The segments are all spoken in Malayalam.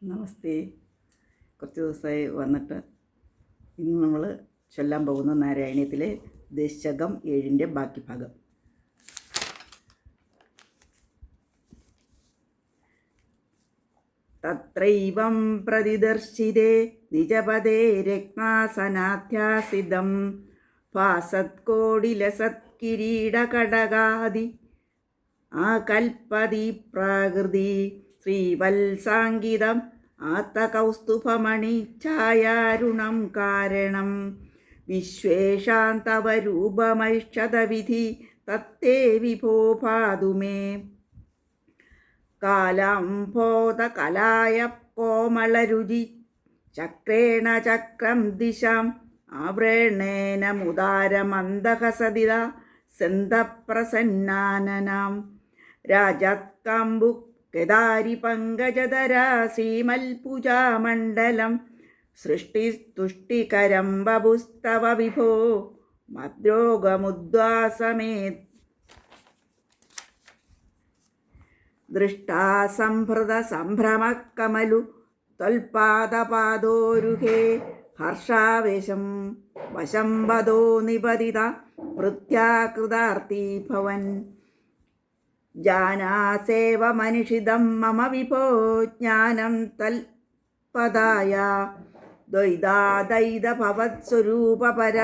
നമസ്തേ. കുറച്ച് ദിവസമായി വന്നിട്ട് ഇന്ന് നമ്മൾ ചൊല്ലാൻ പോകുന്ന നാരായണീയത്തിലെ ദശകം 7 ബാക്കി ഭാഗം. തത്രൈവം പ്രതിദർശിതേ നിജപദേ രത്നാസനാധ്യാസിതം ഭാസത്കോടിലസത്കിരീടകടകാദി ആകൽപതി പ്രാകൃതി ശ്രീവത്സാങ്കിതം ആത്തകൗസ്തുഭമണി ഛായാരുണം കാരണം വിശ്വേഷാം തവ രൂപമൈക്ഷതവിധി തത്തേ വിഭോ പാതുമേ. കാലാംഭോദകലായ കോമളരുചി ചക്രേണ ചക്രം ദിശാം ആവ്രണേന മുദാരമന്ദഹസദിത സന്തപ്രസന്നാനനാം രാജത്കാംബു കേദാരി പങ്കജധരാ ശ്രീമൽപൂജാമണ്ഡലം സൃഷ്ടിസ്തുഷ്ടികരം ബഭുസ്തവ വിഭോ മദ്രോഗമുദ്വാസമേത് ദൃഷ്ടാസംഭൃത സംഭ്രമകമലു ത്വൽപാദപാദോരുഹേ ഹർഷാവേശം വശംബദോ നിപതിത വൃത്യാകൃതാർത്തി ഭവൻ ജാനാസേവ മനിഷിതം മമ വിഭോ ജ്ഞാനം തൽപദായ ദ്വൈതാദൈത ഭവത്സ്വരൂപപര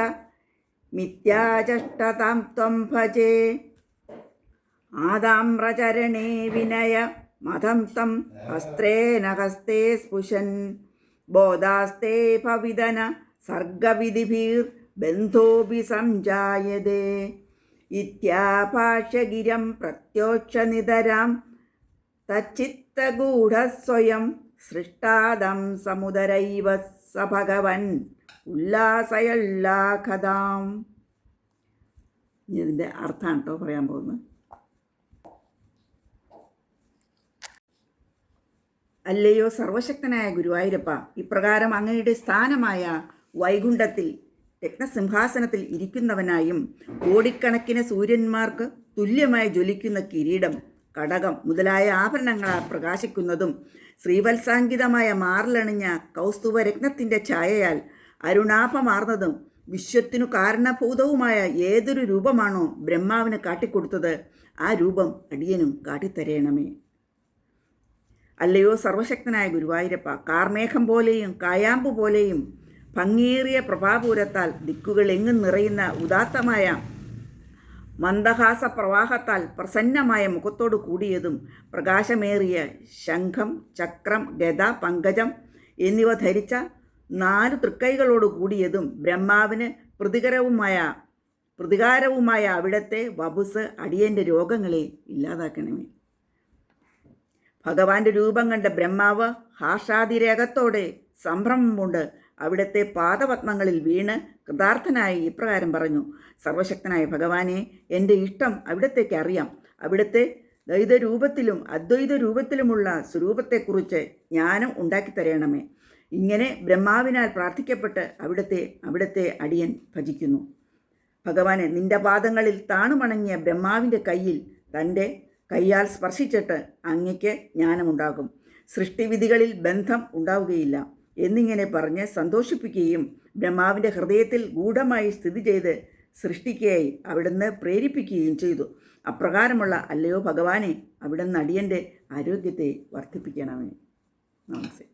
മിഥ്യാചഷ്ടതാം ത്വം ഭജേ. ആദാമ്രചരണേ വിനയ മതം തം ഹസ്ത്രേന ഹസ്തേ സ്പുശൻ ബോധാസ്തേ ഭവിതന സർഗവിധിഭിർ ബന്ധോപി സംജായതേ ഇത്യാഭാഷ്യഗിരം പ്രത്യോക്ഷനിതരാം തച്ചിത്തഗൂഢസ്വയം സൃഷ്ടാദം സമുദരൈവ സ ഭഗവൻ ഉല്ലാസയല്ലാഖതാം. ഇതിൻ്റെ അർത്ഥമാണ് കേട്ടോ പറയാൻ പോകുന്നത്. അല്ലയോ സർവശക്തനായ ഗുരുവായൂരപ്പ, ഇപ്രകാരം അങ്ങയുടെ സ്ഥാനമായ വൈകുണ്ഠത്തിൽ രത്നസിംഹാസനത്തിൽ ഇരിക്കുന്നവനായും കോടിക്കണക്കിന് സൂര്യന്മാർക്ക് തുല്യമായി ജ്വലിക്കുന്ന കിരീടം, കടകം മുതലായ ആഭരണങ്ങളാൽ പ്രകാശിക്കുന്നതും ശ്രീവത്സാങ്കിതമായ മാറിലണിഞ്ഞ കൗസ്തുഭരത്നത്തിൻ്റെ ഛായയാൽ അരുണാഭമാർന്നതും വിശ്വത്തിനു കാരണഭൂതവുമായ ഏതൊരു രൂപമാണോ ബ്രഹ്മാവിന് കാട്ടിക്കൊടുത്തത്, ആ രൂപം അടിയനും കാട്ടിത്തരേണമേ. അല്ലയോ സർവശക്തനായ ഗുരുവായൂരപ്പ, കാർമേഘം പോലെയും കായാമ്പു പോലെയും ഭംഗിയേറിയ പ്രഭാപൂരത്താൽ ദിക്കുകൾ എങ്ങും നിറയുന്ന ഉദാത്തമായ മന്ദഹാസ പ്രവാഹത്താൽ പ്രസന്നമായ മുഖത്തോടു കൂടിയതും പ്രകാശമേറിയ ശംഖം, ചക്രം, ഗദ, പങ്കജം എന്നിവ ധരിച്ച 4 തൃക്കൈകളോട് കൂടിയതും ബ്രഹ്മാവിന് പ്രതികാരവുമായ അവിടത്തെ വപുസ് അടിയൻ്റെ രോഗങ്ങളെ ഇല്ലാതാക്കണമേ. ഭഗവാന്റെ രൂപം കണ്ട ബ്രഹ്മാവ് ഹാഷാതിരേകത്തോടെ സംഭ്രമം കൊണ്ട് അവിടുത്തെ പാദപത്മങ്ങളിൽ വീണ് കൃതാർത്ഥനായി ഇപ്രകാരം പറഞ്ഞു: സർവശക്തനായ ഭഗവാനെ, എൻ്റെ ഇഷ്ടം അവിടത്തേക്ക് അറിയാം. അവിടുത്തെ ദ്വൈത രൂപത്തിലും അദ്വൈത രൂപത്തിലുമുള്ള സ്വരൂപത്തെക്കുറിച്ച് ജ്ഞാനം ഉണ്ടാക്കിത്തരയണമേ. ഇങ്ങനെ ബ്രഹ്മാവിനാൽ പ്രാർത്ഥിക്കപ്പെട്ട് അവിടുത്തെ അടിയൻ ഭജിക്കുന്നു. ഭഗവാനെ, നിന്റെ പാദങ്ങളിൽ താണുമണങ്ങിയ ബ്രഹ്മാവിൻ്റെ കയ്യിൽ തൻ്റെ കയ്യാൽ സ്പർശിച്ചിട്ട് അങ്ങയ്ക്ക് ജ്ഞാനമുണ്ടാകും, സൃഷ്ടിവിധികളിൽ ബന്ധം ഉണ്ടാവുകയില്ല എന്നിങ്ങനെ പറഞ്ഞ് സന്തോഷിപ്പിക്കുകയും ബ്രഹ്മാവിൻ്റെ ഹൃദയത്തിൽ ഗൂഢമായി സ്ഥിതി ചെയ്ത് സൃഷ്ടിക്കുകയായി അവിടുന്ന് പ്രേരിപ്പിക്കുകയും ചെയ്തു. അപ്രകാരമുള്ള അല്ലയോ ഭഗവാനെ, അവിടുന്ന് അടിയൻ്റെ ആരോഗ്യത്തെ വർദ്ധിപ്പിക്കണമേ. നമസ്തേ.